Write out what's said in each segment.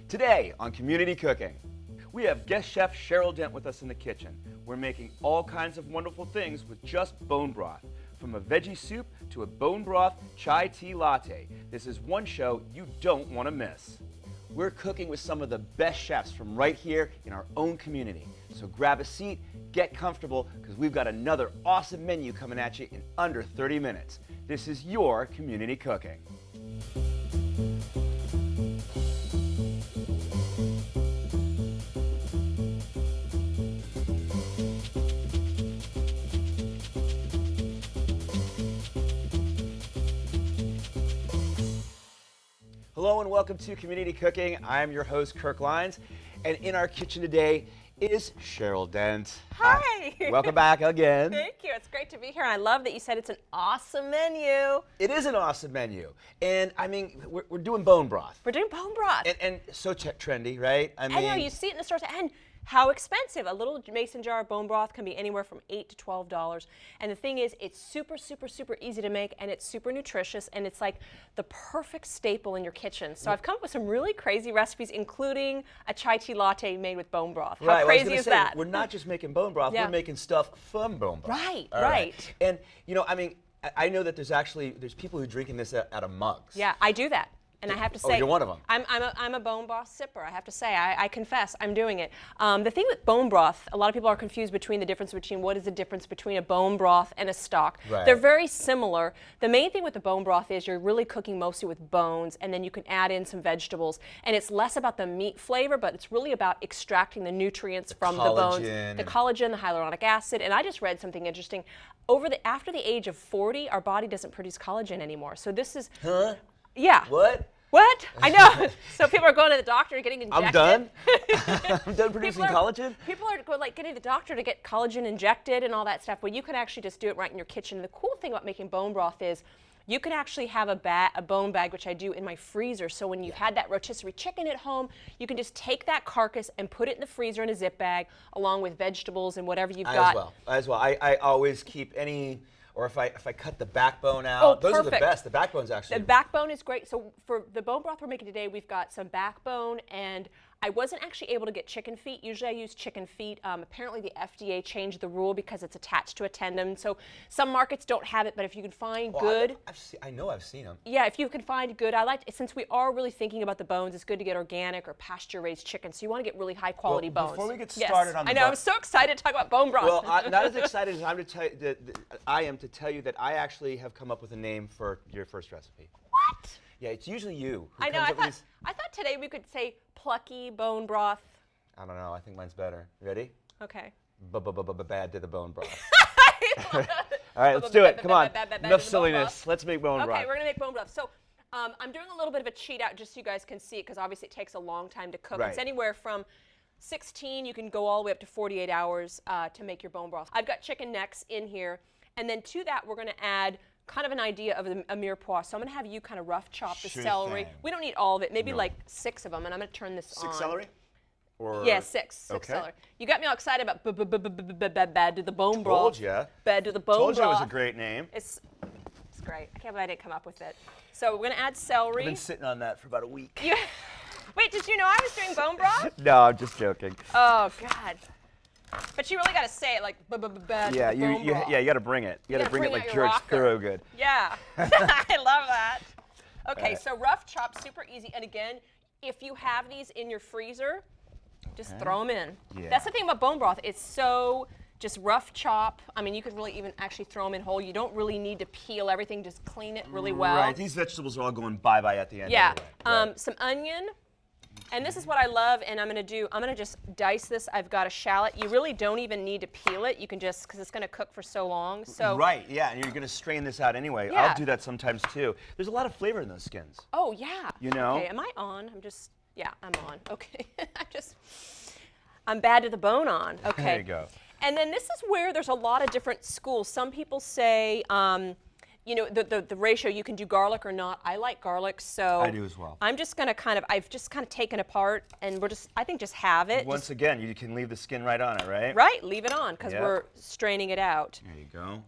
Today on Community Cooking, we have guest chef Cheryl Dent with us in the kitchen. We're making all kinds of wonderful things with just bone broth, from a veggie soup to a bone broth chai tea latte. This is one show you don't want to miss. We're cooking with some of the best chefs from right here in our own community. So grab a seat, get comfortable, because we've got another awesome menu coming at you in under 30 minutes. This is your Community Cooking. Hello and welcome to Community Cooking. I'm your host, Kirk Leins, and in our kitchen today is Cheryl Dent. Hi. Welcome back again. Thank you. It's great to be here. And I love that you said it's an awesome menu. It is an awesome menu. And I mean, we're doing bone broth. We're doing bone broth. And so trendy, right? I know, you see it in the stores. And how expensive. A little mason jar of bone broth can be anywhere from $8 to $12. And the thing is, it's super, super, super easy to make, and it's super nutritious, and it's like the perfect staple in your kitchen. So I've come up with some really crazy recipes, including a chai tea latte made with bone broth. How crazy is that? We're not just making bone broth, we're making stuff from bone broth. Right, All right. And, you know, I mean, I know that there's people who are drinking this out of mugs. Yeah, I do that. And I have to say, you're one of them. I'm a bone broth sipper. I have to say, I confess, I'm doing it. The thing with bone broth, a lot of people are confused between the difference between what is the difference between a bone broth and a stock. Right. They're very similar. The main thing with the bone broth is you're really cooking mostly with bones, and then you can add in some vegetables. And it's less about the meat flavor, but it's really about extracting the nutrients from the bones, the collagen, the hyaluronic acid. And I just read something interesting. After the age of 40, our body doesn't produce collagen anymore. So this is. Huh? Yeah. What? What? I know. So people are going to the doctor and getting injected. I'm done? I'm done producing collagen? People are getting the doctor to get collagen injected and all that stuff. Well, you can actually just do it right in your kitchen. And the cool thing about making bone broth is you can actually have a bone bag, which I do in my freezer. So when you've had that rotisserie chicken at home, you can just take that carcass and put it in the freezer in a zip bag along with vegetables and whatever you've got. As well. I always keep any... Or if I cut the backbone out, those are the best. The backbone's actually... The backbone is great. So for the bone broth we're making today, we've got some backbone, and I wasn't actually able to get chicken feet. Usually I use chicken feet. Apparently the FDA changed the rule because it's attached to a tendon. So some markets don't have it, but if you can find good... I know I've seen them. Yeah, if you can find good, since we are really thinking about the bones, it's good to get organic or pasture-raised chicken. So you want to get really high-quality bones. Before we get started on the I'm so excited to talk about bone broth. Well, not as excited as I am to tell you that I actually have come up with a name for your first recipe. What? Yeah, it's usually you who I know. comes up with these. I thought today we could say Plucky bone broth. I don't know. I think mine's better. Ready? Okay. Bad to the bone broth. All All right, let's do it. Come on. Enough silliness. Let's make bone broth. Okay, we're going to make bone broth. So I'm doing a little bit of a cheat out just so you guys can see it, because obviously it takes a long time to cook. Right. It's anywhere from 16, you can go all the way up to 48 hours to make your bone broth. I've got chicken necks in here, and then to that we're going to add kind of an idea of a mirepoix. So I'm going to have you kind of rough chop the celery. We don't need all of it, maybe like 6 of them, and I'm going to turn this on. 6 celery? Or yeah, 6 celery. You got me all excited about bad to the bone broth. Told ya. Bad to the bone broth. Told you it was a great name. It's great. I can't believe I didn't come up with it. So we're going to add celery. I've been sitting on that for about a week. Wait, did you know I was doing bone broth? No, I'm just joking. Oh, God. But you really got to say it like bad. Yeah, you got to bring it. You got to bring it like George Thorogood. Yeah, I love that. Okay, so rough chop, super easy. And again, if you have these in your freezer, just throw them in. Yeah. That's the thing about bone broth. It's so just rough chop. I mean, you could really even actually throw them in whole. You don't really need to peel everything. Just clean it really well. Right. These vegetables are all going bye-bye at the end. Yeah. Anyway. Some onion. And this is what I love, and I'm going to just dice this. I've got a shallot. You really don't even need to peel it. You can just, because it's going to cook for so long. So right, yeah, and you're going to strain this out anyway. Yeah. I'll do that sometimes too. There's a lot of flavor in those skins. Oh, yeah. You know? Okay, am I on? Yeah, I'm on. Okay. I'm bad to the bone on. Okay. There you go. And then this is where there's a lot of different schools. Some people say, you know, the ratio, you can do garlic or not. I like garlic, so I do as well. I'm just gonna I've just kind of taken apart, and I think just have it. Once again, you can leave the skin right on it, right? Right, leave it on, because we're straining it out. There you go.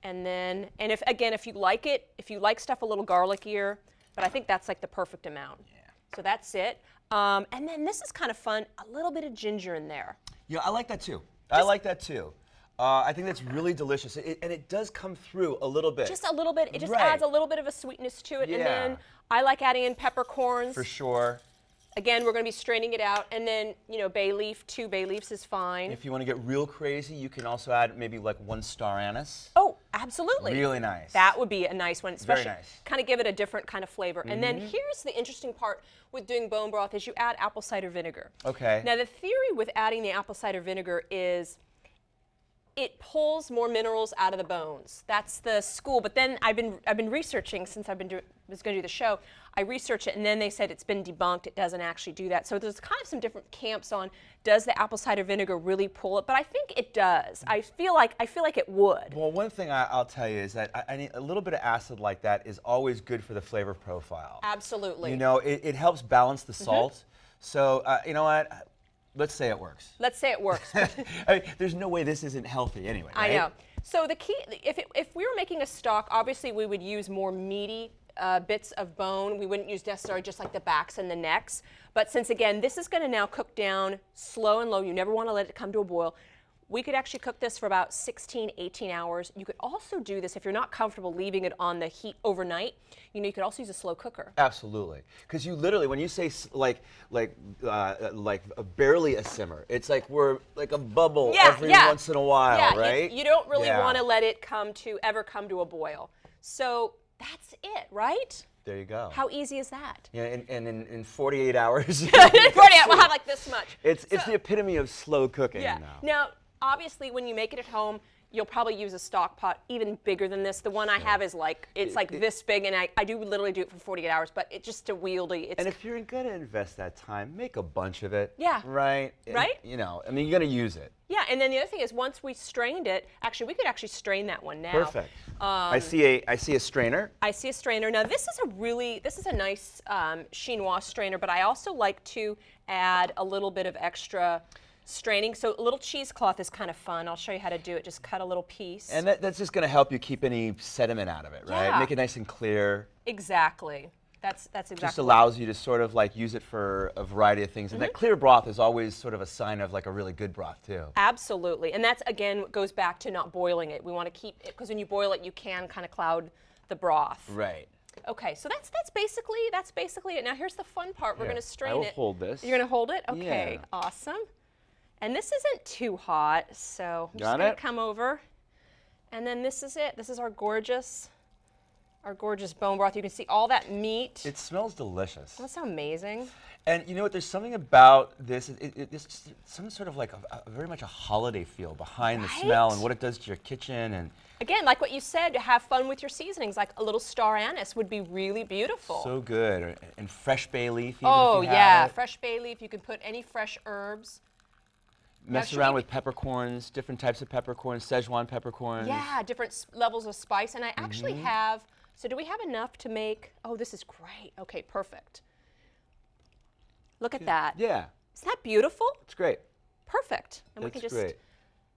And then, if you like stuff a little garlickier, but I think that's like the perfect amount. Yeah. So that's it. And then this is kind of fun, a little bit of ginger in there. Yeah, I like that too. I like that too. I think that's really delicious, and it does come through a little bit. Just a little bit. It just adds a little bit of a sweetness to it. Yeah. And then I like adding in peppercorns. For sure. Again, we're going to be straining it out, and then, you know, bay leaf, 2 bay leaves is fine. If you want to get real crazy, you can also add maybe like 1 star anise. Oh, absolutely. Really nice. That would be a nice one, especially Very nice. kind of give it a different kind of flavor. And then here's the interesting part with doing bone broth is you add apple cider vinegar. Okay. Now the theory with adding the apple cider vinegar is it pulls more minerals out of the bones. That's the school. But then I've been researching since was going to do the show. I researched it, and then they said it's been debunked. It doesn't actually do that. So there's kind of some different camps on does the apple cider vinegar really pull it? But I think it does. I feel like it would. Well, one thing I'll tell you is that I need a little bit of acid like that is always good for the flavor profile. Absolutely. You know, it helps balance the salt. So you know what? Let's say it works. Let's say it works. I mean, there's no way this isn't healthy anyway, right? I know. So the key, if we were making a stock, obviously we would use more meaty bits of bone. We wouldn't use necessarily just like the backs and the necks. But since, again, this is going to now cook down slow and low, you never want to let it come to a boil. We could actually cook this for about 16, 18 hours. You could also do this if you're not comfortable leaving it on the heat overnight. You know, you could also use a slow cooker. Absolutely, because you literally, when you say like barely a simmer, it's like we're like a bubble every once in a while, right? You don't really want to let it ever come to a boil. So that's it, right? There you go. How easy is that? Yeah, and in 48 hours. 48 hours, we'll have like this much. It's the epitome of slow cooking now. Now, obviously, when you make it at home, you'll probably use a stock pot even bigger than this. The one I have is like, it's like this big, and I do literally do it for 48 hours, but it's just a wieldy. And if you're going to invest that time, make a bunch of it. Yeah. Right? Right? You know, I mean, you're going to use it. Yeah, and then the other thing is once we strained it, actually, we could actually strain that one now. Perfect. I see a strainer. I see a strainer. Now, this is a nice chinois strainer, but I also like to add a little bit of extra straining. So a little cheesecloth is kind of fun. I'll show you how to do it. Just cut a little piece. And that's just going to help you keep any sediment out of it, right? Yeah. Make it nice and clear. Exactly. That's exactly. Just allows you to sort of like use it for a variety of things. And that clear broth is always sort of a sign of like a really good broth too. Absolutely. And that's, again, goes back to not boiling it. We want to keep it, because when you boil it, you can kind of cloud the broth. Right. Okay, so that's basically it. Now here's the fun part. We're going to strain it. I will hold this. You're going to hold it? Okay, Yeah. awesome. And this isn't too hot, so I'm just going to come over. And then this is it. This is our gorgeous bone broth. You can see all that meat. It smells delicious. That's amazing. And you know what? There's something about this. It's just some sort of like a very much a holiday feel behind the smell and what it does to your kitchen. And again, like what you said, to have fun with your seasonings. Like a little star anise would be really beautiful. So good. And fresh bay leaf. Even Oh if you yeah, have it. fresh bay leaf. You can put any fresh herbs. Mess around with peppercorns, different types of peppercorns, Szechuan peppercorns. Yeah, different levels of spice. And I actually have. So do we have enough to make? Oh, this is great. Okay, perfect. Look at that. Yeah. Isn't that beautiful? It's great. Perfect. And we That's can just. great.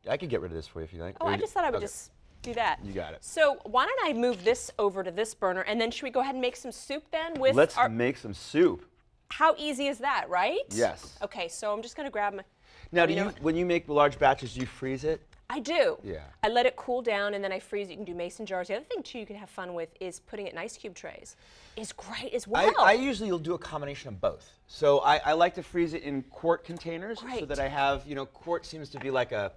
I could get rid of this for you if you like. Oh, I just thought I would just do that. You got it. So why don't I move this over to this burner, and then should we go ahead and make some soup then with Let's make some soup. How easy is that, right? Yes. Okay, so I'm just going to grab my. Now, when you make large batches, do you freeze it? I do. Yeah. I let it cool down and then I freeze it. You can do mason jars. The other thing too you can have fun with is putting it in ice cube trays. Is great as well. I usually will do a combination of both. So I like to freeze it in quart containers so that I have, quart seems to be like a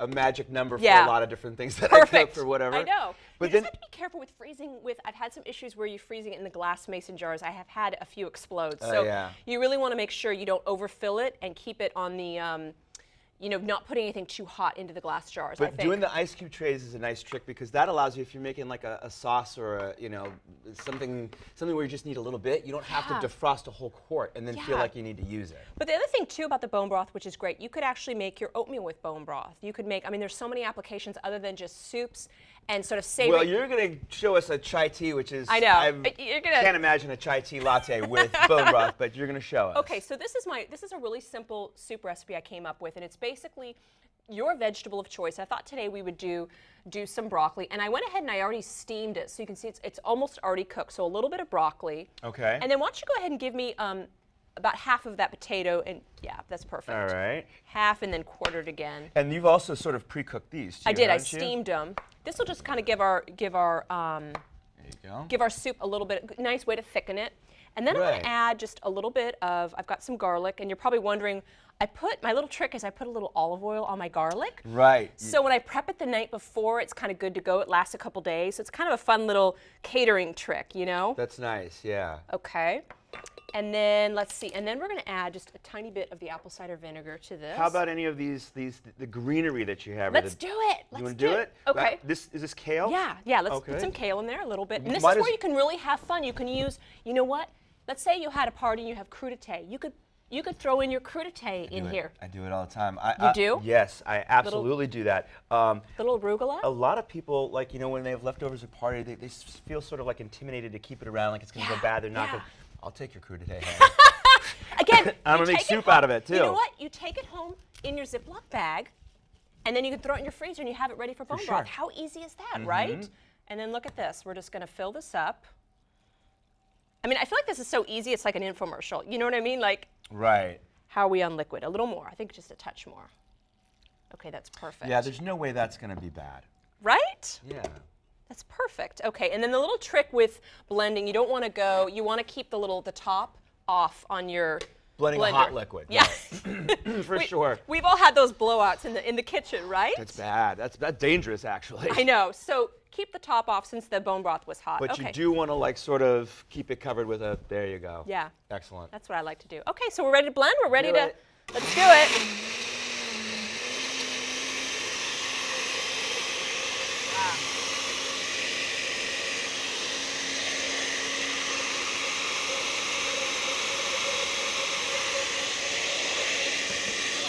magic number for a lot of different things that I cook or whatever. I know. But you then just have to be careful with freezing I've had some issues where you're freezing it in the glass mason jars. I have had a few explode. So you really want to make sure you don't overfill it and keep it on the not putting anything too hot into the glass jars. But doing the ice cube trays is a nice trick because that allows you, if you're making like a sauce or something where you just need a little bit, you don't have to defrost a whole quart and then feel like you need to use it. But the other thing too about the bone broth, which is great, you could actually make your oatmeal with bone broth. You could make, there's so many applications other than just soups and sort of savory. Well, you're going to show us a chai tea, which is, I know. Can't imagine a chai tea latte with bone broth, but you're going to show us. Okay, so this is a really simple soup recipe I came up with, and it's basically your vegetable of choice. I thought today we would do some broccoli, and I went ahead and I already steamed it, so you can see it's almost already cooked. So a little bit of broccoli. Okay. And then why don't you go ahead and give me about half of that potato, and yeah, that's perfect. All right. Half and then quartered again. And you've also sort of pre-cooked these too, I did. I haven't you? steamed them. This will just kind of give our soup a little bit nice way to thicken it. And then I'm going to add just a little bit of, I've got some garlic, and you're probably wondering, my little trick is I put a little olive oil on my garlic. Right. So when I prep it the night before, it's kind of good to go. It lasts a couple days. So it's kind of a fun little catering trick, you know? That's nice, yeah. Okay. And then let's see, and then we're going to add just a tiny bit of the apple cider vinegar to this. How about any of the greenery that you have? Let's do it. You want to do it? Okay. Is this kale? Yeah. Let's put some kale in there a little bit. And this is Might where you can really have fun. You can use, you know what? Let's say you had a party and you have crudité. You could throw in your crudité in here. I do it all the time. You do? Yes, I absolutely do that. Little arugula? A lot of people, like, when they have leftovers at a party, they feel sort of like intimidated to keep it around, like it's going to go bad. They're not going to. I'll take your crudité home. Again, I'm going to make soup out of it, too. You know what? You take it home in your Ziploc bag, and then you can throw it in your freezer and you have it ready for bone broth. How easy is that, right? And then look at this. We're just going to fill this up. I mean, I feel like this is so easy, it's like an infomercial. You know what I mean? Like, how are we on liquid? A little more. I think just a touch more. Okay, that's perfect. Yeah, there's no way that's going to be bad. Right? Yeah. That's perfect. Okay, and then the little trick with blending, you don't want to you want to keep the top off on your blending blender. A hot liquid. Yeah. For sure. We've all had those blowouts in the kitchen, right? That's bad. That's dangerous, actually. I know. So keep the top off since the bone broth was hot. But you do want to, like, sort of keep it covered with there you go. Yeah. Excellent. That's what I like to do. Okay, so we're ready to blend. We're ready to, let's do it.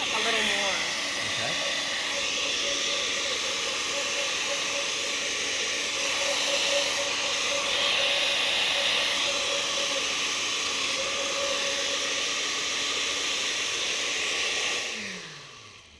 A little more. Okay.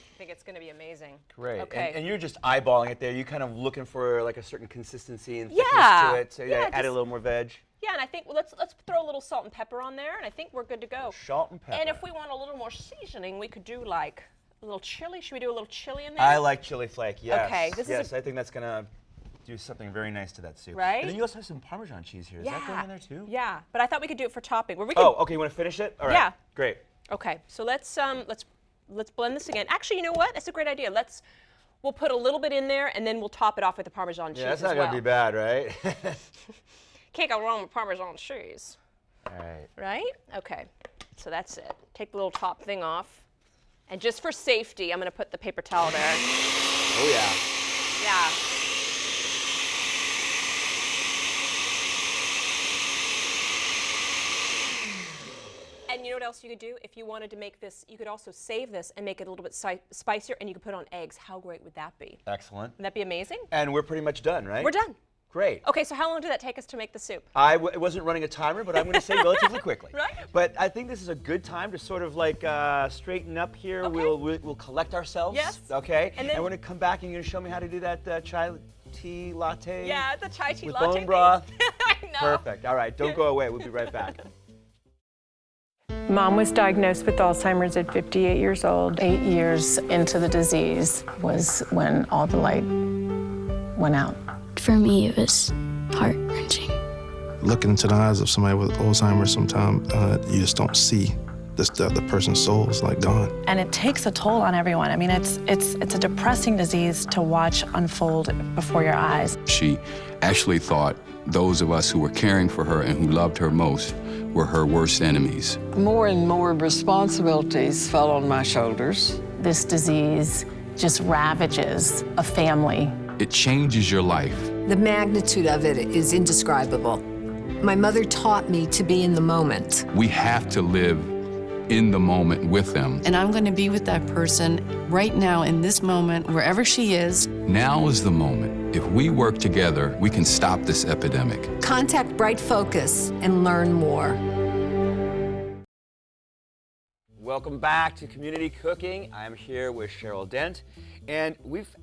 I think it's going to be amazing. Great. Okay. And you're just eyeballing it there. You're kind of looking for like a certain consistency and thickness to it. So add a little more veg. Yeah, and I think let's throw a little salt and pepper on there, and I think we're good to go. Salt and pepper. And if we want a little more seasoning, we could do like a little chili. Should we do a little chili in there? I like chili flake. Yes. Okay. I think that's gonna do something very nice to that soup. Right. And then you also have some Parmesan cheese here. Is that going in there too? Yeah, but I thought we could do it for topping. Okay. You want to finish it? All right. Yeah. Great. Okay. So let's blend this again. Actually, you know what? That's a great idea. We'll put a little bit in there, and then we'll top it off with the Parmesan cheese. Yeah, that's not gonna be bad, right? Can't go wrong with Parmesan cheese. All right. Right? Okay. So that's it. Take the little top thing off. And just for safety, I'm going to put the paper towel there. Oh, yeah. Yeah. And you know what else you could do? If you wanted to make this, you could also save this and make it a little bit spicier, and you could put on eggs. How great would that be? Excellent. Wouldn't that be amazing? And we're pretty much done, right? We're done. Great. Okay, so how long did that take us to make the soup? It wasn't running a timer, but I'm going to say relatively quickly. Right. But I think this is a good time to sort of like straighten up here. Okay. We'll collect ourselves. Yes. Okay. And then we're going to come back and you're going to show me how to do that chai tea latte. Yeah, the chai tea with latte. bone broth. I know. Perfect. All right. Don't go away. We'll be right back. Mom was diagnosed with Alzheimer's at 58 years old. 8 years into the disease was when all the light went out. For me, it was heart-wrenching. Looking into the eyes of somebody with Alzheimer's, sometimes you just don't see the person's soul is like gone. And it takes a toll on everyone. I mean, it's a depressing disease to watch unfold before your eyes. She actually thought those of us who were caring for her and who loved her most were her worst enemies. More and more responsibilities fell on my shoulders. This disease just ravages a family. It changes your life. The magnitude of it is indescribable. My mother taught me to be in the moment. We have to live in the moment with them. And I'm going to be with that person right now in this moment, wherever she is. Now is the moment. If we work together, we can stop this epidemic. Contact Bright Focus and learn more. Welcome back to Community Cooking. I'm here with Cheryl Dent, and we've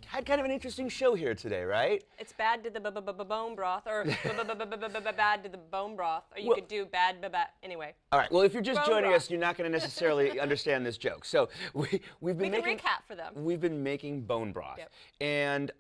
had kind of an interesting show here today, right? It's bad to the bone broth, or bad to the bone broth, or you could do bad anyway. All right. Well, if you're just Bone joining broth. us, you're not going to necessarily understand this joke. So we've been We can making recap for them. We've been making bone broth, Yep. and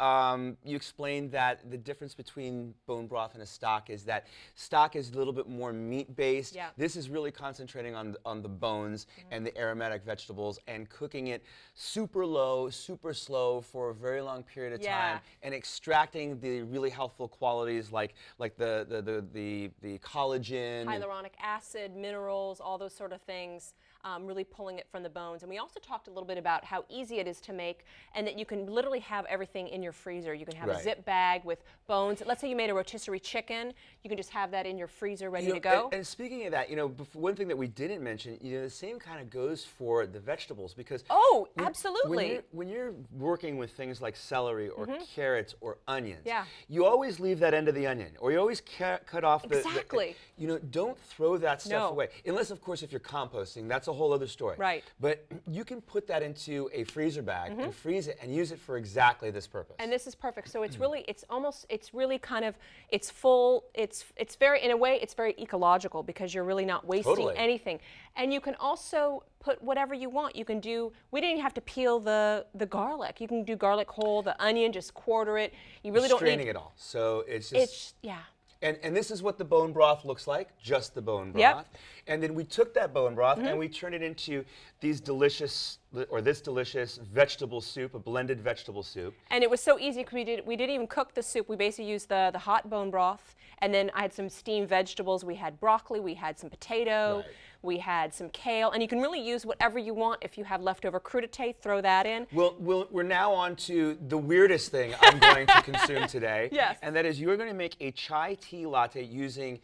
you explained that the difference between bone broth and a stock is that stock is a little bit more meat-based. Yeah. This is really concentrating on the bones and the aromatic vegetables and cooking it super low, super slow for a very long period of time and extracting the really healthful qualities like the collagen. Hyaluronic acid, minerals, all those sort of things, really pulling it from the bones. And we also talked a little bit about how easy it is to make and that you can literally have everything in your freezer. You can have a zip bag with bones. Let's say you made a rotisserie chicken. You can just have that in your freezer ready to go. And speaking of that, one thing that we didn't mention, the same kind of goes for the vegetables because absolutely. When you're working with things like celery or carrots or onions, you always leave that end of the onion or you always cut off the don't throw that stuff away. Unless, of course, if you're composting, that's a whole other story. Right. But you can put that into a freezer bag and freeze it and use it for exactly this purpose. And this is perfect. So it's really, it's really kind of, it's full, it's very, in a way, it's very ecological because you're really not wasting anything. And you can also put whatever you want. You can do, we didn't even have to peel the garlic. You can do garlic whole, the onion, just quarter it. You really don't need straining it all. So it's just, yeah. And this is what the bone broth looks like, just the bone broth. And then we took that bone broth and we turned it into this delicious vegetable soup, a blended vegetable soup. And it was so easy because we didn't even cook the soup. We basically used the hot bone broth, and then I had some steamed vegetables. We had broccoli, we had some potato, we had some kale, and you can really use whatever you want. If you have leftover crudité, throw that in. We're now on to the weirdest thing I'm going to consume today. Yes. And that is you're going to make a chai tea latte using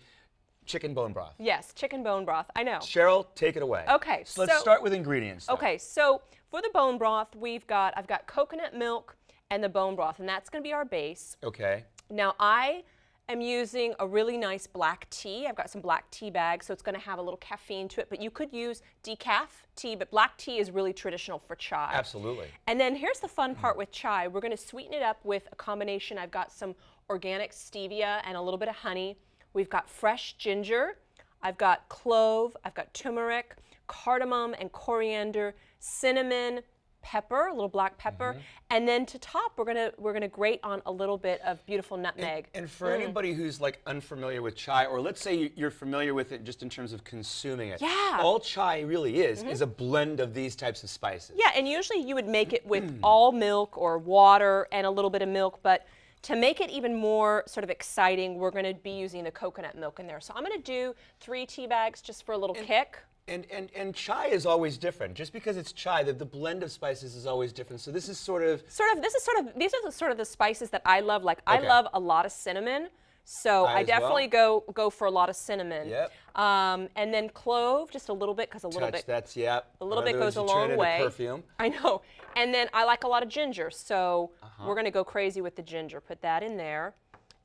chicken bone broth. Yes, chicken bone broth. I know. Cheryl, take it away. Okay. So let's start with ingredients. Okay, so for the bone broth, I've got coconut milk and the bone broth, and that's going to be our base. Okay. Now I am using a really nice black tea. I've got some black tea bags, so it's going to have a little caffeine to it, but you could use decaf tea, but black tea is really traditional for chai. Absolutely. And then here's the fun part with chai. We're going to sweeten it up with a combination. I've got some organic stevia and a little bit of honey. We've got fresh ginger. I've got clove. I've got turmeric, cardamom and coriander, cinnamon, pepper, a little black pepper, and then to top, we're gonna grate on a little bit of beautiful nutmeg. And for anybody who's like unfamiliar with chai, or let's say you're familiar with it just in terms of consuming it, all chai really is a blend of these types of spices. Yeah, and usually you would make it with all milk or water and a little bit of milk, but to make it even more sort of exciting, we're going to be using the coconut milk in there. So I'm going to do 3 tea bags just for a little kick. And chai is always different. Just because it's chai, the blend of spices is always different. So this is these are the spices that I love. Like I love a lot of cinnamon. So I definitely go for a lot of cinnamon. Yep. And then clove, just a little bit, because a little bit goes a long way. Perfume. I know. And then I like a lot of ginger, so we're going to go crazy with the ginger. Put that in there.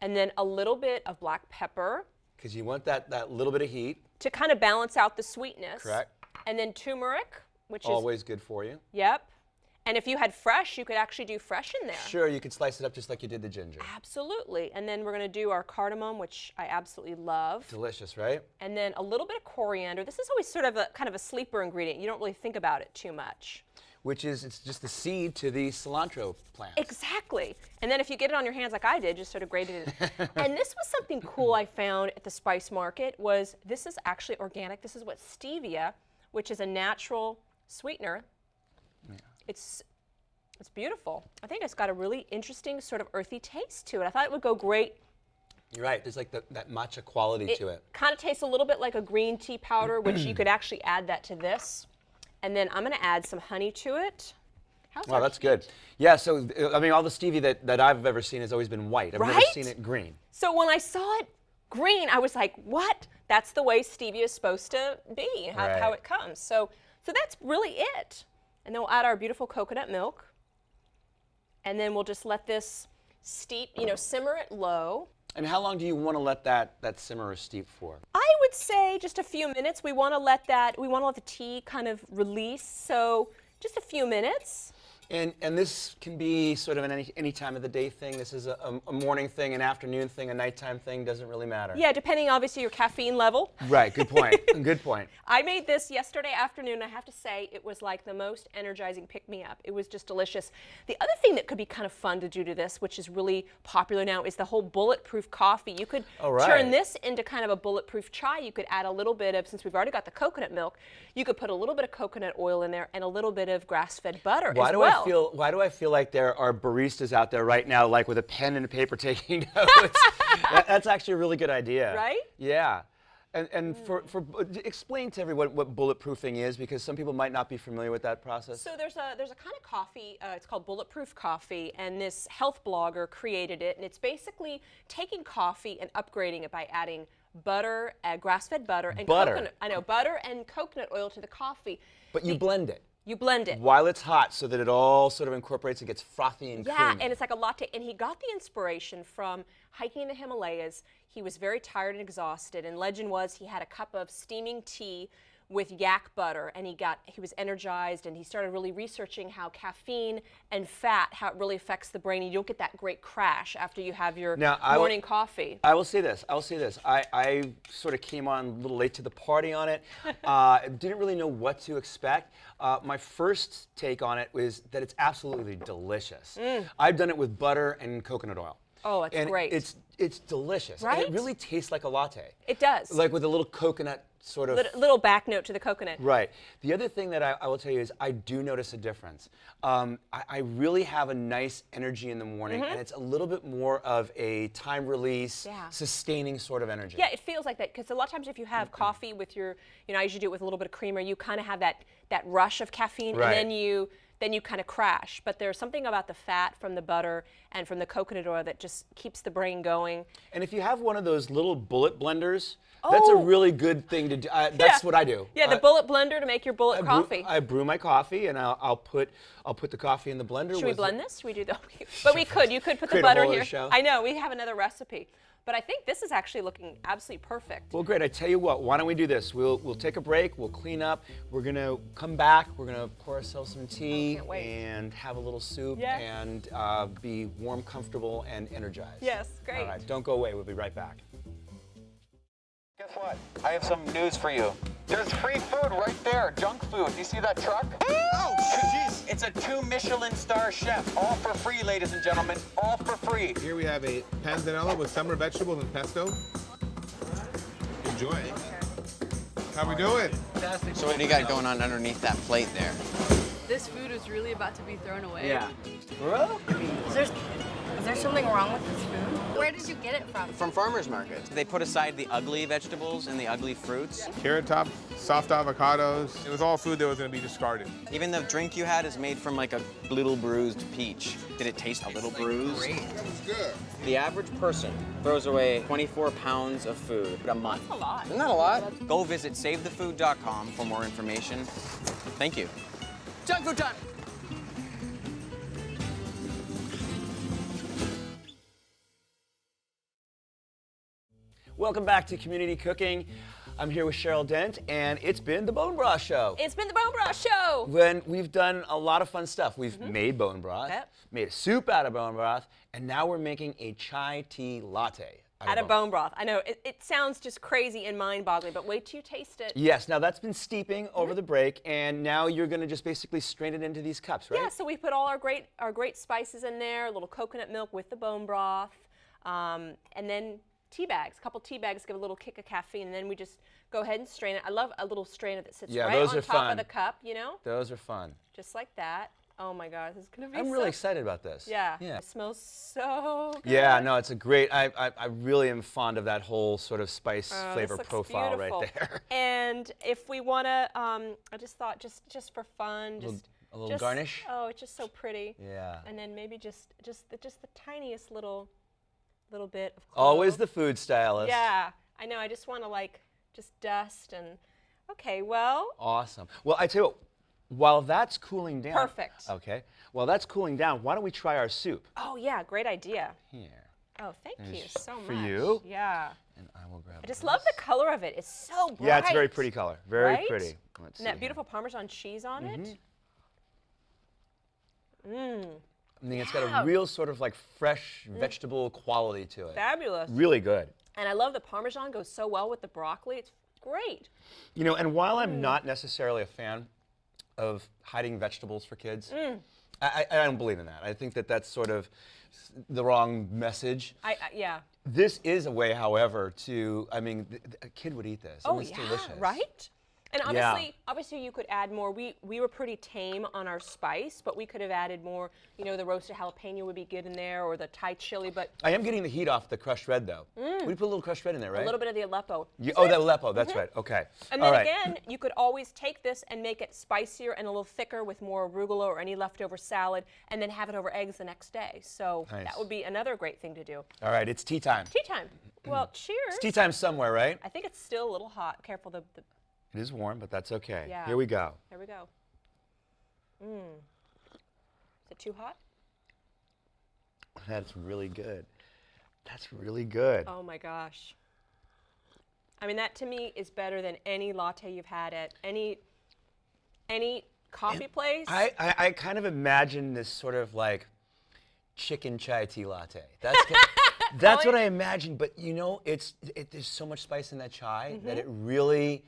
And then a little bit of black pepper. Because you want that little bit of heat. To kind of balance out the sweetness. Correct. And then turmeric, which is always good for you. Yep. And if you had fresh, you could actually do fresh in there. Sure, you could slice it up just like you did the ginger. Absolutely. And then we're going to do our cardamom, which I absolutely love. Delicious, right? And then a little bit of coriander. This is always sort of a kind of a sleeper ingredient. You don't really think about it too much. Which is, it's just the seed to the cilantro plant. Exactly. And then if you get it on your hands like I did, just sort of grated it. And this was something cool I found at the spice market was this is actually organic. This is what stevia, which is a natural sweetener. Yeah. It's beautiful. I think it's got a really interesting sort of earthy taste to it. I thought it would go great. You're right. There's like that matcha quality to it. Kind of tastes a little bit like a green tea powder, which you could actually add that to this. And then I'm going to add some honey to it. Wow, that's good. Yeah, so, I mean, all the stevia that I've ever seen has always been white. I've never seen it green. So when I saw it green, I was like, what? That's the way stevia is supposed to be, how it comes. So that's really it. And then we'll add our beautiful coconut milk. And then we'll just let this steep, simmer it low. And how long do you want to let that simmer or steep for? I would say just a few minutes. We want to let the tea kind of release, so just a few minutes. And this can be sort of an any time of the day thing. This is a morning thing, an afternoon thing, a nighttime thing. Doesn't really matter. Yeah, depending obviously your caffeine level. Right. Good point. Good point. I made this yesterday afternoon. I have to say it was like the most energizing pick-me-up. It was just delicious. The other thing that could be kind of fun to do to this, which is really popular now, is the whole bulletproof coffee. You could turn this into kind of a bulletproof chai. You could add a little bit of, since we've already got the coconut milk, you could put a little bit of coconut oil in there and a little bit of grass-fed butter as well. Why do I feel like there are baristas out there right now, like with a pen and a paper taking notes? That's actually a really good idea. Right? Yeah. And explain to everyone what bulletproofing is, because some people might not be familiar with that process. So there's a kind of coffee, it's called bulletproof coffee, and this health blogger created it, and it's basically taking coffee and upgrading it by adding butter, grass-fed butter, and butter and coconut oil to the coffee. But you blend it. You blend it. While it's hot, so that it all sort of incorporates and gets frothy and creamy. Yeah, and it's like a latte. And he got the inspiration from hiking in the Himalayas. He was very tired and exhausted, and legend was he had a cup of steaming tea with yak butter, and he was energized, and he started really researching how caffeine and fat, how it really affects the brain. You don't get that great crash after you have your morning coffee. I will say this. I sort of came on a little late to the party on it. Didn't really know what to expect. My first take on it was that it's absolutely delicious. I've done it with butter and coconut oil. Oh, it's great. It's delicious. Right? And it really tastes like a latte. It does. Like with a little coconut sort of... Little back note to the coconut. Right. The other thing that I will tell you is I do notice a difference. I really have a nice energy in the morning, and it's a little bit more of a time release, sustaining sort of energy. Yeah, it feels like that, because a lot of times if you have coffee with your, I usually do it with a little bit of creamer, you kind of have that rush of caffeine, and then you kind of crash. But there's something about the fat from the butter and from the coconut oil that just keeps the brain going. And if you have one of those little bullet blenders, that's a really good thing to do. That's what I do. Yeah, the bullet blender to make your bullet coffee. I brew my coffee, and I'll put the coffee in the blender. Should we blend this? Should we do that? But we could. You could put the butter here. Show. I know. We have another recipe. But I think this is actually looking absolutely perfect. Well, great. I tell you what, why don't we do this? We'll take a break, we'll clean up, we're going to come back, we're going to pour ourselves some tea and have a little soup and be warm, comfortable, and energized. Yes, great. All right, don't go away. We'll be right back. Guess what? I have some news for you. There's free food right there, junk food. Do you see that truck? Oh, jeez. It's a 2 Michelin star chef. All for free, ladies and gentlemen. All for free. Here we have a panzanella with summer vegetables and pesto. Enjoy. How we doing? Fantastic. So what do you got going on underneath that plate there? This food was really about to be thrown away. Yeah. Bro? Is there something wrong with this food? Where did you get it from? From farmers markets. They put aside the ugly vegetables and the ugly fruits. Carrot top, soft avocados. It was all food that was going to be discarded. Even the drink you had is made from like a little bruised peach. Did it taste a little bruised? Great. That was good. The average person throws away 24 pounds of food a month. That's a lot. Isn't that a lot? Go visit savethefood.com for more information. Thank you. Junk food time! Welcome back to Community Cooking. I'm here with Cheryl Dent, and it's been the Bone Broth Show. It's been the Bone Broth Show. When we've done a lot of fun stuff. We've made bone broth, made a soup out of bone broth, and now we're making a chai tea latte out of bone broth. I know, it sounds just crazy and mind-boggling, but wait till you taste it. Yes, now that's been steeping over the break, and now you're going to just basically strain it into these cups, right? Yeah, so we put all our great spices in there, a little coconut milk with the bone broth, and then tea bags, a couple tea bags give a little kick of caffeine, and then we just go ahead and strain it. I love a little strainer that sits right on top of the cup, Those are fun. Just like that. Oh my God, this is gonna be I'm really excited about this. Yeah. It smells so good. Yeah, no, it's a great, I really am fond of that whole sort of spice flavor profile beautiful. right there. And if we wanna, I just thought just for fun, a little garnish? Oh, it's just so pretty. Yeah. And then maybe just the tiniest little bit of clove. Always the food stylist. Yeah, I know. I just want to just dust and, okay, well. Awesome. Well, I tell you what, while that's cooling down. Perfect. Okay. While that's cooling down, why don't we try our soup? Oh yeah, great idea. Here. Oh, thank you so much. For you. Yeah. And I will grab I just love the color of it. It's so bright. Yeah, it's a very pretty color. Very right? pretty. Let's and that beautiful Parmesan cheese on it. I mean, it's got a real sort of like fresh vegetable quality to it. Fabulous. Really good. And I love the Parmesan goes so well with the broccoli. It's great. You know, and while I'm not necessarily a fan of hiding vegetables for kids, I don't believe in that. I think that that's sort of the wrong message. Yeah. This is a way, however, to, I mean, a kid would eat this. Oh, it's yeah, delicious. right? And obviously you could add more. We were pretty tame on our spice, but we could have added more. You know, the roasted jalapeno would be good in there, or the Thai chili, but... I am getting the heat off the crushed red, though. We put a little crushed red in there, right? A little bit of the Aleppo. Oh, the Aleppo, that's right, okay. And then again, you could always take this and make it spicier and a little thicker with more arugula or any leftover salad, and then have it over eggs the next day. So that would be another great thing to do. All right, it's tea time. Tea time. Well, cheers. It's tea time somewhere, right? I think it's still a little hot. Careful, the It is warm, but that's okay. Yeah. Here we go. Here we go. Is it too hot? That's really good. That's really good. Oh my gosh. I mean, that to me is better than any latte you've had at any coffee place. I kind of imagine this sort of like chicken chai tea latte. That's what I imagine, but you know, there's so much spice in that chai that it really,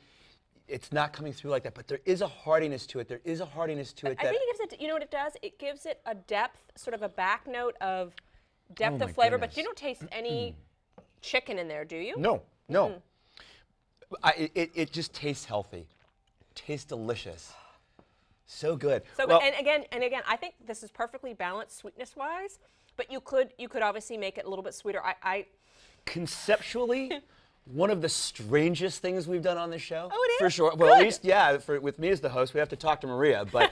it's not coming through like that, but there is a heartiness to it. There is a heartiness to it. I think it gives it, you know what it does? It gives it a depth, sort of a back note of depth of flavor, but you don't taste any chicken in there, do you? No, no. It just tastes healthy. Tastes delicious. So good. So good. And again, I think this is perfectly balanced sweetness-wise, but you could obviously make it a little bit sweeter. Conceptually, one of the strangest things we've done on this show. Oh, it is? For sure. Well, at least, yeah, with me as the host, we have to talk to Maria. But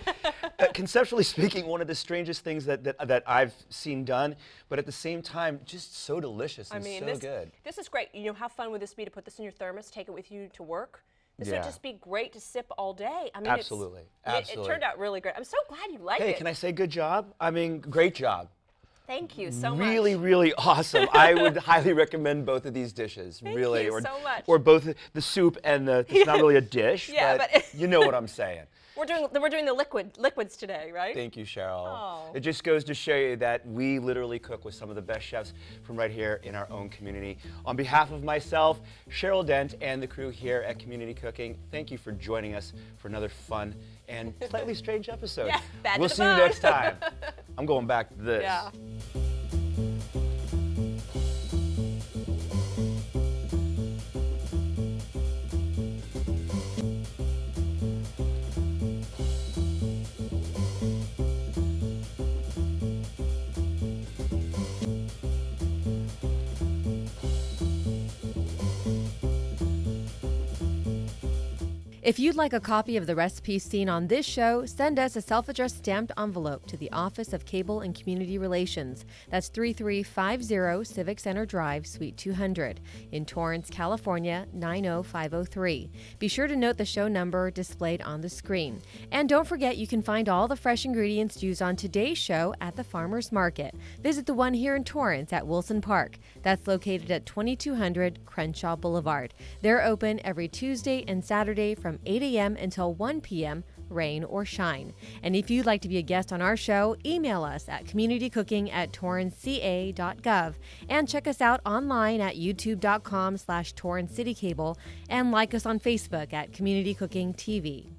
conceptually speaking, one of the strangest things that I've seen done, but at the same time, just so delicious and so good. This is great. You know, how fun would this be to put this in your thermos, take it with you to work? This would just be great to sip all day. I mean, Absolutely. It turned out really great. I'm so glad you liked it. Hey, can I say good job? I mean, great job. Thank you so much. Really, really awesome. I would highly recommend both of these dishes. Thank really, you so much. Or both the soup and it's not really a dish, but you know what I'm saying. We're doing the liquids today, right? Thank you, Cheryl. Oh. It just goes to show you that we literally cook with some of the best chefs from right here in our own community. On behalf of myself, Cheryl Dent, and the crew here at Community Cooking, thank you for joining us for another fun and slightly strange episode. Yeah, we'll see you next time. I'm going back to this. Yeah. If you'd like a copy of the recipes seen on this show, send us a self-addressed stamped envelope to the Office of Cable and Community Relations. That's 3350 Civic Center Drive, Suite 200, in Torrance, California, 90503. Be sure to note the show number displayed on the screen. And don't forget, you can find all the fresh ingredients used on today's show at the Farmers Market. Visit the one here in Torrance at Wilson Park. That's located at 2200 Crenshaw Boulevard. They're open every Tuesday and Saturday from 8 a.m. until 1 p.m., rain or shine. And if you'd like to be a guest on our show, email us at communitycooking@torranceca.gov and check us out online at youtube.com/TorranceCityCable and like us on Facebook at Community Cooking TV.